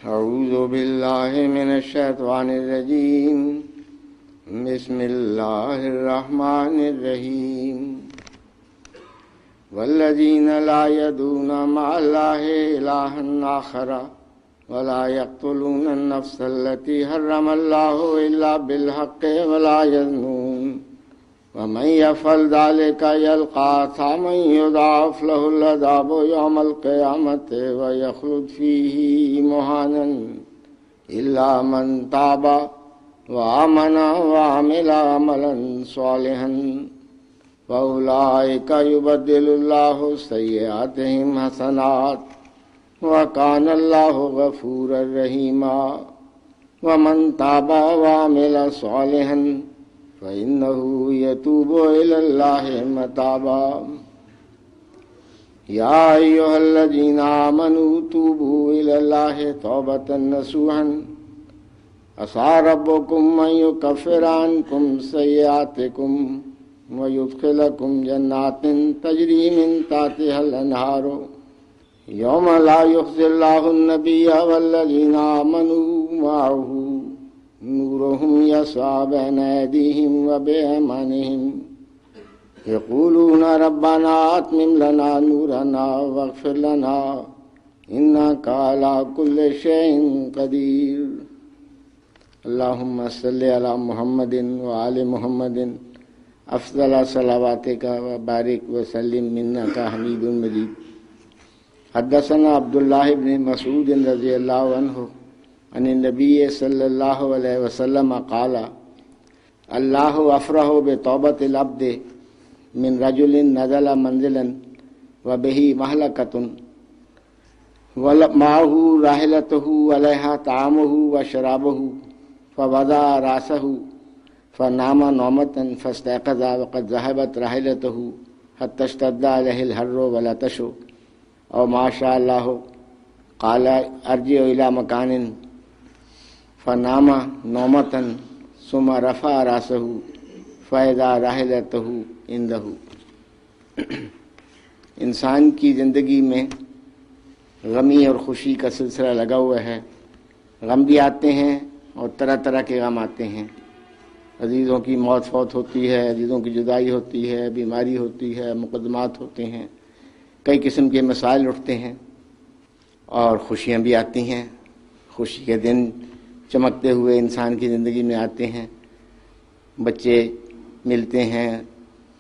اعوذ باللہ من الشیطان الرجیم بسم اللہ الرحمن الرحیم والذین لا يدعون مع اللہ الہا آخر ولا يقتلون النفس التي حرم اللہ الا بالحق ولا يزنون ومن يفعل ذلك يلقى أثاما يضاعف له العذاب يوم القيامة ويخلد فيه مهانا إلا من تاب وآمن وعمل عملا صالحا فأولئك يبدل الله سيئاتهم حسنات وكان الله غفورا رحيما ومن تاب وعمل صالحا فإنه يتوب إلى الله متابا يا أيها الذين آمنوا توبوا إلى الله توبة نصوحا عسى ربكم أن يكفر عنكم سيئاتكم ويدخلكم جنات تجري من تحتها الأنهار يوم لا يخزي الله النبي والذين آمنوا معه نورهم يسعى بين أيديهم وبأيمانهم يقولون ربنا أتمم لنا نورنا واغفر لنا إنك على كل شيء قدير اللهم صل على محمد وآل محمد أفضل صلواتك وبارك وسلم إنك حميد مجيد حدثنا عبد الله بن مسعود رضي الله عنه عن النبی صلی اللہ علیہ وسلم قال اللہ افرح بتوبۃ العبد من رجل نزل منزلا وبه مهلكة ومعه راحلته عليها طعامه وشرابه فوضع رأسه فنام نومة فاستيقظ وقد ذهبت راحلته حتى اشتد عليه الحر والعطش أو ما شاء الله قال ارجع إلى مكان فنام نومة ثم رفع رأسه فإذا راحلته عنده۔ انسان کی زندگی میں غمی اور خوشی کا سلسلہ لگا ہوا ہے۔ غم بھی آتے ہیں اور طرح طرح کے غم آتے ہیں۔ عزیزوں کی موت فوت ہوتی ہے، عزیزوں کی جدائی ہوتی ہے، بیماری ہوتی ہے، مقدمات ہوتے ہیں، کئی قسم کے مسائل اٹھتے ہیں اور خوشیاں بھی آتی ہیں۔ خوشی کے دن چمکتے ہوئے انسان کی زندگی میں آتے ہیں، بچے ملتے ہیں،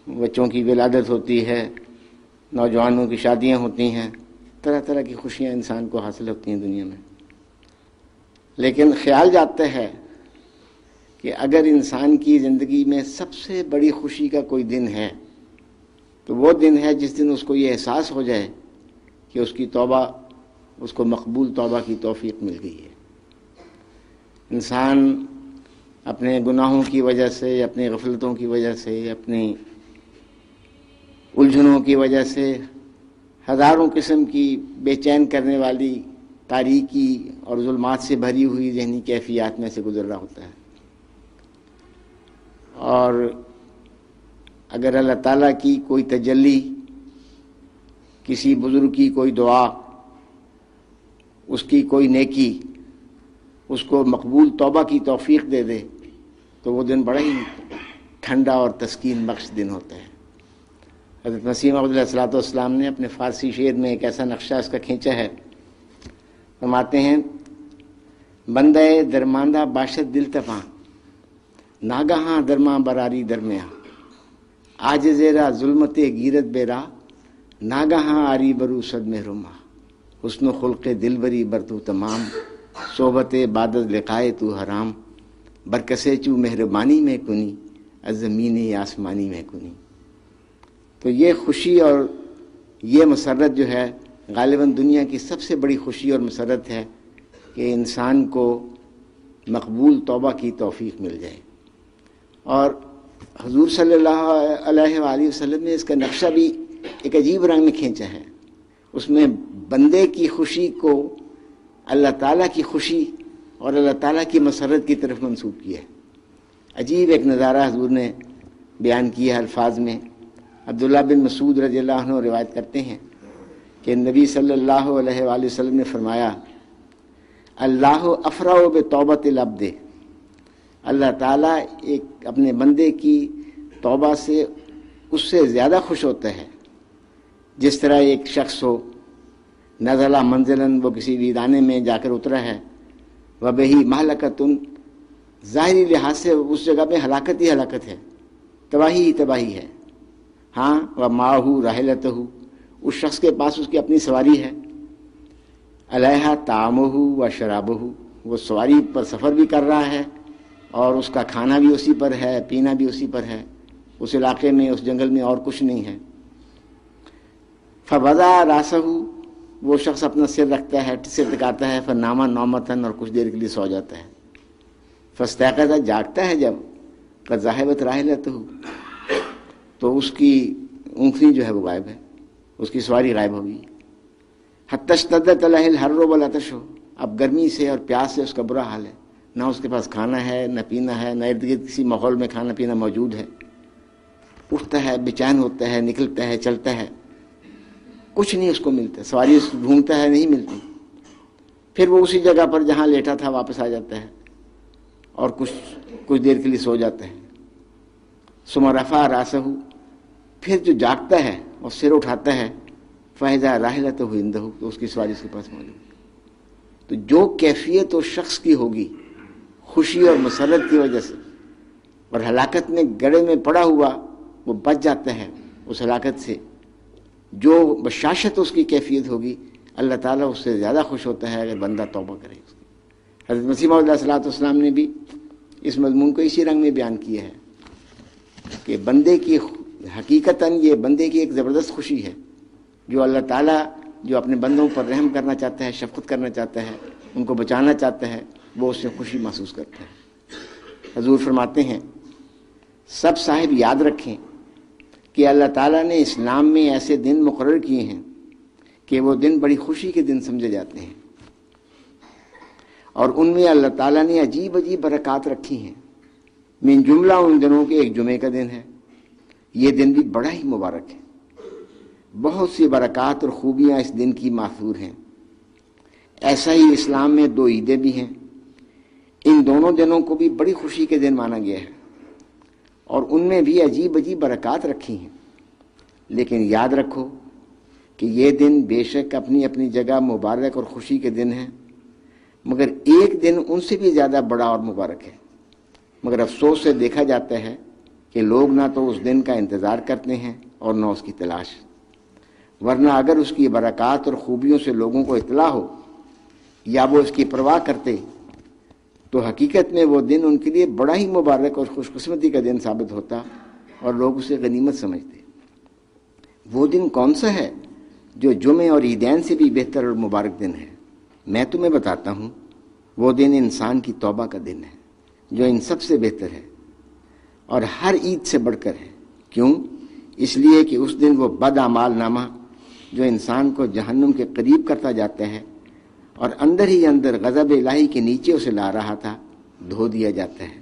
بچوں کی ولادت ہوتی ہے، نوجوانوں کی شادیاں ہوتی ہیں، طرح طرح کی خوشیاں انسان کو حاصل ہوتی ہیں دنیا میں۔ لیکن خیال جاتا ہے کہ اگر انسان کی زندگی میں سب سے بڑی خوشی کا کوئی دن ہے تو وہ دن ہے جس دن اس کو یہ احساس ہو جائے کہ اس کی توبہ، اس کو مقبول توبہ کی توفیق مل گئی ہے۔ انسان اپنے گناہوں کی وجہ سے، اپنی غفلتوں کی وجہ سے، اپنی الجھنوں کی وجہ سے ہزاروں قسم کی بے چین کرنے والی تاریکی اور ظلمات سے بھری ہوئی ذہنی کیفیات میں سے گزر رہا ہوتا ہے، اور اگر اللہ تعالیٰ کی کوئی تجلی، کسی بزرگ کی کوئی دعا، اس کی کوئی نیکی اس کو مقبول توبہ کی توفیق دے دے تو وہ دن بڑا ہی ٹھنڈا اور تسکین بخش دن ہوتا ہے۔ حضرت مسیح موعود علیہ السلام نے اپنے فارسی شعر میں ایک ایسا نقشہ اس کا کھینچا ہے، فرماتے ہیں بندے درماندہ باشد دل تپاں ناگہاں درماں براری درمیاں آج زیرا ظلمت گیرت بیرا ناگہاں آری برو صد محرما حسن و خلق دل بری برتو تمام صحبت عبادت لقائے تو حرام برکسے چو مہربانی میں کنی از زمین آسمانی میں کنی۔ تو یہ خوشی اور یہ مسرت جو ہے غالباً دنیا کی سب سے بڑی خوشی اور مسرت ہے کہ انسان کو مقبول توبہ کی توفیق مل جائے۔ اور حضور صلی اللہ علیہ وآلہ وسلم نے اس کا نقشہ بھی ایک عجیب رنگ میں کھینچا ہے۔ اس میں بندے کی خوشی کو اللہ تعالیٰ کی خوشی اور اللہ تعالیٰ کی مسرت کی طرف منسوب کیا ہے۔ عجیب ایک نظارہ حضور نے بیان کیا الفاظ میں۔ عبداللہ بن مسعود رضی اللہ عنہ روایت کرتے ہیں کہ نبی صلی اللہ علیہ وآلہ وسلم نے فرمایا اللہ افرح بتوبۃ العبد، اللہ تعالیٰ ایک اپنے بندے کی توبہ سے اس سے زیادہ خوش ہوتا ہے جس طرح ایک شخص ہو نزلہ منزلاً، وہ کسی ویرانے میں جا کر اترا ہے، وبہی مہلکۃ، ظاہری لحاظ سے اس جگہ میں ہلاکت ہی ہلاکت ہے، تباہی ہی تباہی ہے، ہاں ومعہ راحلتہ، اس شخص کے پاس اس کی اپنی سواری ہے، علیہا طعامہ و شرابہ، وہ سواری پر سفر بھی کر رہا ہے اور اس کا کھانا بھی اسی پر ہے، پینا بھی اسی پر ہے، اس علاقے میں اس جنگل میں اور کچھ نہیں ہے۔ فوضع راسہ، وہ شخص اپنا سر رکھتا ہے، سر ٹکاتا ہے، فنامہ نومتن، اور کچھ دیر کے لیے سو جاتا ہے، فاستيقظ، جاگتا ہے جب، قد ذهبت راحلتہ، تو اس کی اونٹنی جو ہے وہ غائب ہے، اس کی سواری غائب ہوگی۔ حتی اشتدت علیہ الحر والعطش، اب گرمی سے اور پیاس سے اس کا برا حال ہے، نہ اس کے پاس کھانا ہے نہ پینا ہے، نہ ارد گرد کسی ماحول میں کھانا پینا موجود ہے، اٹھتا ہے، بے چین ہوتا ہے، نکلتا ہے، چلتا ہے، کچھ نہیں اس کو ملتا، سواری ڈھونڈتا ہے، نہیں ملتی، پھر وہ اسی جگہ پر جہاں لیٹا تھا واپس آ جاتا ہے اور کچھ دیر کے لیے سو جاتا ہے۔ ثم رفع راسہ، پھر جو جاگتا ہے اور سر اٹھاتا ہے، فاذا راحلتہ عندہ، تو اس کی سواری اس کے پاس موجود ہے۔ تو جو کیفیت اس شخص کی ہوگی خوشی اور مسرت کی وجہ سے، اور ہلاکت میں گڑھے میں پڑا ہوا وہ بچ جاتا ہے اس ہلاکت سے، جو بشاشت اس کی کیفیت ہوگی، اللہ تعالیٰ اس سے زیادہ خوش ہوتا ہے اگر بندہ توبہ کرے۔ حضرت مسیح موعود علیہ الصلوۃ والسلام نے بھی اس مضمون کو اسی رنگ میں بیان کیا ہے کہ بندے کی حقیقتاً یہ بندے کی ایک زبردست خوشی ہے، جو اللہ تعالیٰ جو اپنے بندوں پر رحم کرنا چاہتا ہے، شفقت کرنا چاہتا ہے، ان کو بچانا چاہتا ہے، وہ اس سے خوشی محسوس کرتا ہے۔ حضور فرماتے ہیں سب صاحب یاد رکھیں کہ اللہ تعالیٰ نے اسلام میں ایسے دن مقرر کیے ہیں کہ وہ دن بڑی خوشی کے دن سمجھے جاتے ہیں، اور ان میں اللہ تعالیٰ نے عجیب عجیب برکات رکھی ہیں۔ من جملہ ان دنوں کے ایک جمعے کا دن ہے، یہ دن بھی بڑا ہی مبارک ہے، بہت سی برکات اور خوبیاں اس دن کی ماثور ہیں۔ ایسا ہی اسلام میں 2 عیدیں بھی ہیں، ان دونوں دنوں کو بھی بڑی خوشی کے دن مانا گیا ہے، اور ان میں بھی عجیب عجیب برکات رکھی ہیں، لیکن یاد رکھو کہ یہ دن بے شک اپنی اپنی جگہ مبارک اور خوشی کے دن ہیں، مگر ایک دن ان سے بھی زیادہ بڑا اور مبارک ہے، مگر افسوس سے دیکھا جاتا ہے کہ لوگ نہ تو اس دن کا انتظار کرتے ہیں اور نہ اس کی تلاش، ورنہ اگر اس کی برکات اور خوبیوں سے لوگوں کو اطلاع ہو یا وہ اس کی پرواہ کرتے تو حقیقت میں وہ دن ان کے لیے بڑا ہی مبارک اور خوش قسمتی کا دن ثابت ہوتا اور لوگ اسے غنیمت سمجھتے۔ وہ دن کون سا ہے جو جمعے اور عیدین سے بھی بہتر اور مبارک دن ہے؟ میں تمہیں بتاتا ہوں، وہ دن انسان کی توبہ کا دن ہے جو ان سب سے بہتر ہے اور ہر عید سے بڑھ کر ہے۔ کیوں؟ اس لیے کہ اس دن وہ بد اعمال نامہ جو انسان کو جہنم کے قریب کرتا جاتا ہے اور اندر ہی اندر غضب الہی کے نیچے اسے لا رہا تھا، دھو دیا جاتا ہے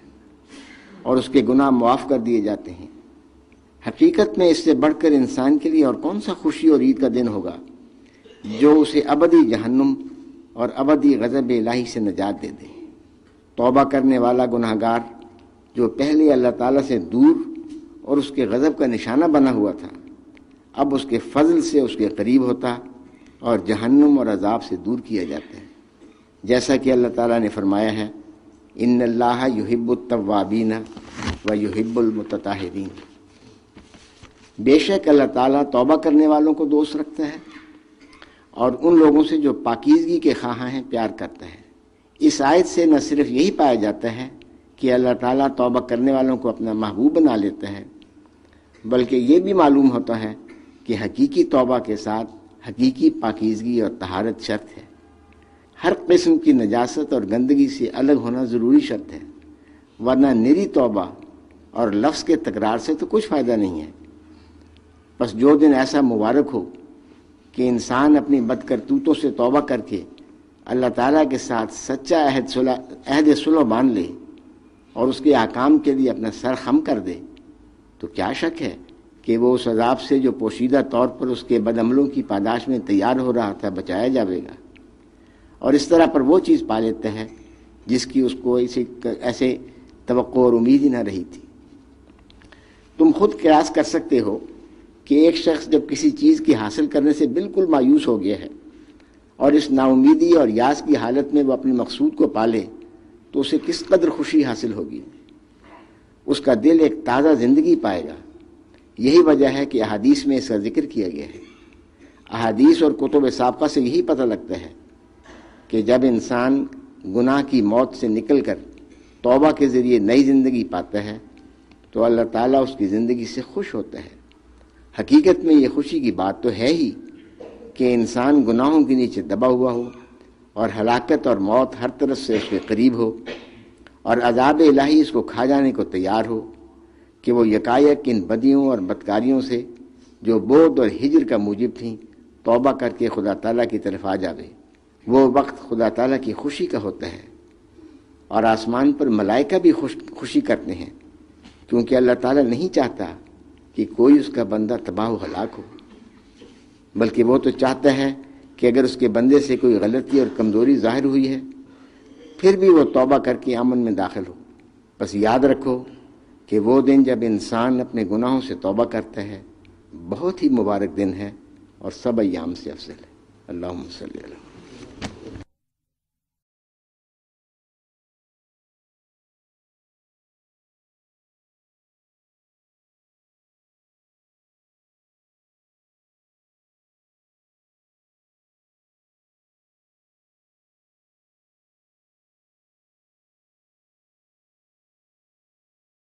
اور اس کے گناہ معاف کر دیے جاتے ہیں۔ حقیقت میں اس سے بڑھ کر انسان کے لیے اور کون سا خوشی اور عید کا دن ہوگا جو اسے ابدی جہنم اور ابدی غضب الہی سے نجات دے دے۔ توبہ کرنے والا گناہگار جو پہلے اللہ تعالیٰ سے دور اور اس کے غضب کا نشانہ بنا ہوا تھا، اب اس کے فضل سے اس کے قریب ہوتا اور جہنم اور عذاب سے دور کیا جاتا ہے، جیسا کہ اللہ تعالیٰ نے فرمایا ہے ان اللہ یحب التوابین و یحب المتطہرین، بے شک اللہ تعالیٰ توبہ کرنے والوں کو دوست رکھتا ہے اور ان لوگوں سے جو پاکیزگی کے خواہاں ہیں پیار کرتا ہے۔ اس آیت سے نہ صرف یہی پایا جاتا ہے کہ اللہ تعالیٰ توبہ کرنے والوں کو اپنا محبوب بنا لیتا ہے، بلکہ یہ بھی معلوم ہوتا ہے کہ حقیقی توبہ کے ساتھ حقیقی پاکیزگی اور طہارت شرط ہے۔ ہر قسم کی نجاست اور گندگی سے الگ ہونا ضروری شرط ہے، ورنہ نری توبہ اور لفظ کے تکرار سے تو کچھ فائدہ نہیں ہے۔ بس جو دن ایسا مبارک ہو کہ انسان اپنی بد کرتوتوں سے توبہ کر کے اللہ تعالیٰ کے ساتھ سچا عہد صلح باندھ لے اور اس کے احکام کے لیے اپنا سر خم کر دے، تو کیا شک ہے کہ وہ اس عذاب سے جو پوشیدہ طور پر اس کے بد عملوں کی پاداش میں تیار ہو رہا تھا بچایا جاوے گا، اور اس طرح پر وہ چیز پا لیتا ہے جس کی اس کو ایسے توقع اور امید ہی نہ رہی تھی۔ تم خود قیاس کر سکتے ہو کہ ایک شخص جب کسی چیز کی حاصل کرنے سے بالکل مایوس ہو گیا ہے اور اس نا امیدی اور یاس کی حالت میں وہ اپنے مقصود کو پالے تو اسے کس قدر خوشی حاصل ہوگی، اس کا دل ایک تازہ زندگی پائے گا۔ یہی وجہ ہے کہ احادیث میں اس کا ذکر کیا گیا ہے۔ احادیث اور کتب سابقہ سے یہی پتہ لگتا ہے کہ جب انسان گناہ کی موت سے نکل کر توبہ کے ذریعے نئی زندگی پاتا ہے تو اللہ تعالیٰ اس کی زندگی سے خوش ہوتا ہے۔ حقیقت میں یہ خوشی کی بات تو ہے ہی کہ انسان گناہوں کے نیچے دبا ہوا ہو اور ہلاکت اور موت ہر طرف سے اس کے قریب ہو اور عذاب الہی اس کو کھا جانے کو تیار ہو، کہ وہ یکایک ان بدیوں اور بدکاریوں سے جو بعد اور ہجر کا موجب تھیں توبہ کر کے خدا تعالیٰ کی طرف آ جاوے۔ وہ وقت خدا تعالیٰ کی خوشی کا ہوتا ہے، اور آسمان پر ملائکہ بھی خوشی کرتے ہیں، کیونکہ اللہ تعالیٰ نہیں چاہتا کہ کوئی اس کا بندہ تباہ و ہلاک ہو، بلکہ وہ تو چاہتا ہے کہ اگر اس کے بندے سے کوئی غلطی اور کمزوری ظاہر ہوئی ہے پھر بھی وہ توبہ کر کے امن میں داخل ہو۔ بس یاد رکھو کہ وہ دن جب انسان اپنے گناہوں سے توبہ کرتا ہے بہت ہی مبارک دن ہے اور سب ایام سے افضل ہے۔ اللہم صلی اللہ